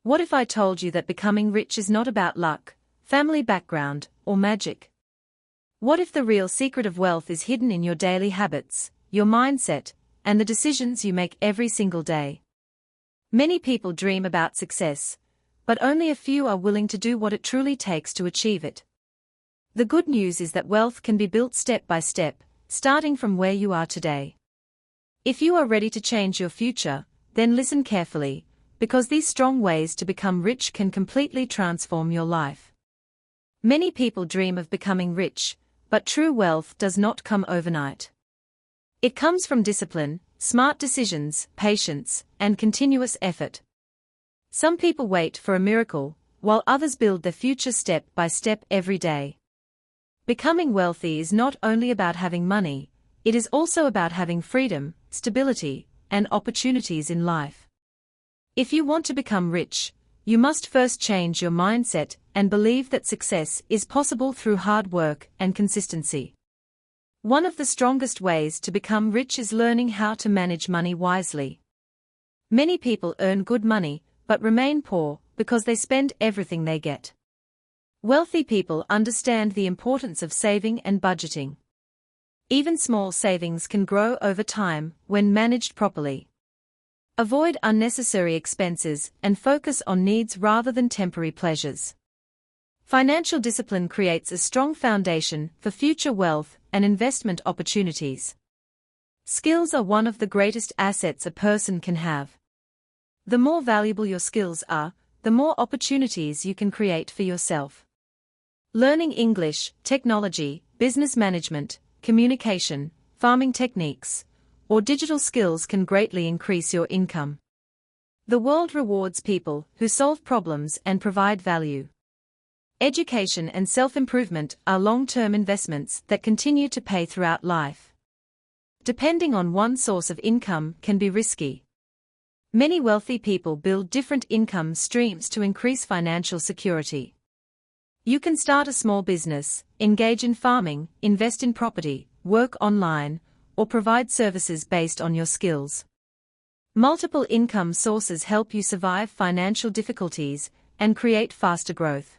What if I told you that becoming rich is not about luck, family background, or magic? What if the real secret of wealth is hidden in your daily habits, your mindset, and the decisions you make every single day? Many people dream about success, but only a few are willing to do what it truly takes to achieve it. The good news is that wealth can be built step by step, starting from where you are today. If you are ready to change your future, then listen carefully, because these strong ways to become rich can completely transform your life. Many people dream of becoming rich, but true wealth does not come overnight. It comes from discipline, smart decisions, patience, and continuous effort. Some people wait for a miracle, while others build their future step by step every day. Becoming wealthy is not only about having money, it is also about having freedom, stability, and opportunities in life. If you want to become rich, you must first change your mindset and believe that success is possible through hard work and consistency. One of the strongest ways to become rich is learning how to manage money wisely. Many people earn good money, but remain poor because they spend everything they get. Wealthy people understand the importance of saving and budgeting. Even small savings can grow over time when managed properly. Avoid unnecessary expenses and focus on needs rather than temporary pleasures. Financial discipline creates a strong foundation for future wealth and investment opportunities. Skills are one of the greatest assets a person can have. The more valuable your skills are, the more opportunities you can create for yourself. Learning English, technology, business management, communication, farming techniques, or digital skills can greatly increase your income. The world rewards people who solve problems and provide value. Education and self-improvement are long-term investments that continue to pay throughout life. Depending on one source of income can be risky. Many wealthy people build different income streams to increase financial security. You can start a small business, engage in farming, invest in property, work online, or provide services based on your skills. Multiple income sources help you survive financial difficulties and create faster growth.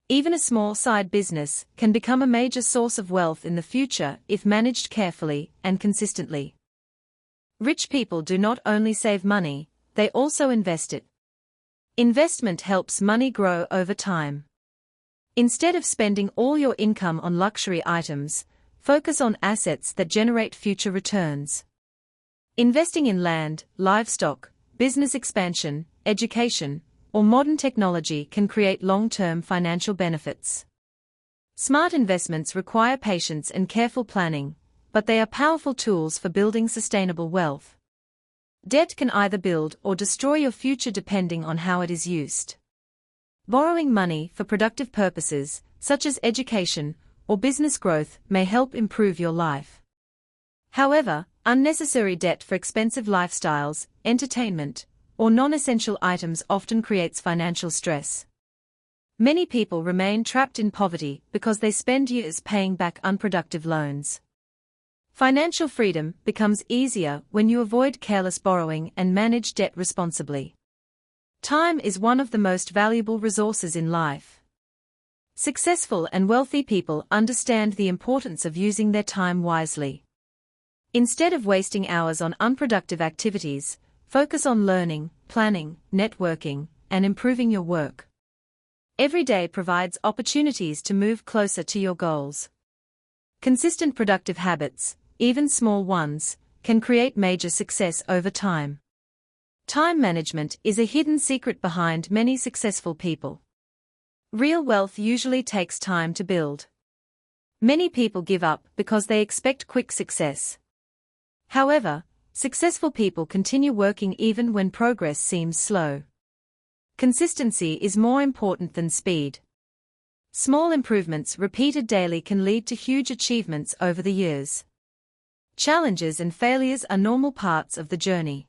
Even a small side business can become a major source of wealth in the future if managed carefully and consistently. Rich people do not only save money, they also invest it. Investment helps money grow over time. Instead of spending all your income on luxury items, focus on assets that generate future returns. Investing in land, livestock, business expansion, education, or modern technology can create long-term financial benefits. Smart investments require patience and careful planning, but they are powerful tools for building sustainable wealth. Debt can either build or destroy your future depending on how it is used. Borrowing money for productive purposes, such as education or business growth, may help improve your life. However, unnecessary debt for expensive lifestyles, entertainment, or non-essential items often creates financial stress. Many people remain trapped in poverty because they spend years paying back unproductive loans. Financial freedom becomes easier when you avoid careless borrowing and manage debt responsibly. Time is one of the most valuable resources in life. Successful and wealthy people understand the importance of using their time wisely. Instead of wasting hours on unproductive activities, focus on learning, planning, networking, and improving your work. Every day provides opportunities to move closer to your goals. Consistent productive habits, even small ones, can create major success over time. Time management is a hidden secret behind many successful people. Real wealth usually takes time to build. Many people give up because they expect quick success. However, successful people continue working even when progress seems slow. Consistency is more important than speed. Small improvements repeated daily can lead to huge achievements over the years. Challenges and failures are normal parts of the journey.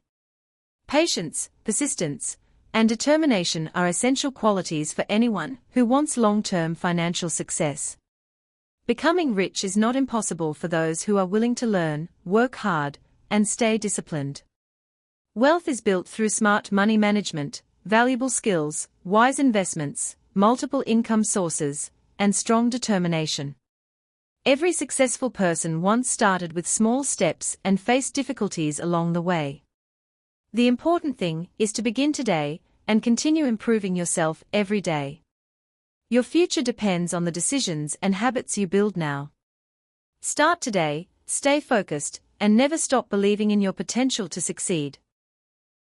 Patience, persistence, and determination are essential qualities for anyone who wants long-term financial success. Becoming rich is not impossible for those who are willing to learn, work hard, and stay disciplined. Wealth is built through smart money management, valuable skills, wise investments, multiple income sources, and strong determination. Every successful person once started with small steps and faced difficulties along the way. The important thing is to begin today and continue improving yourself every day. Your future depends on the decisions and habits you build now. Start today, stay focused, and never stop believing in your potential to succeed.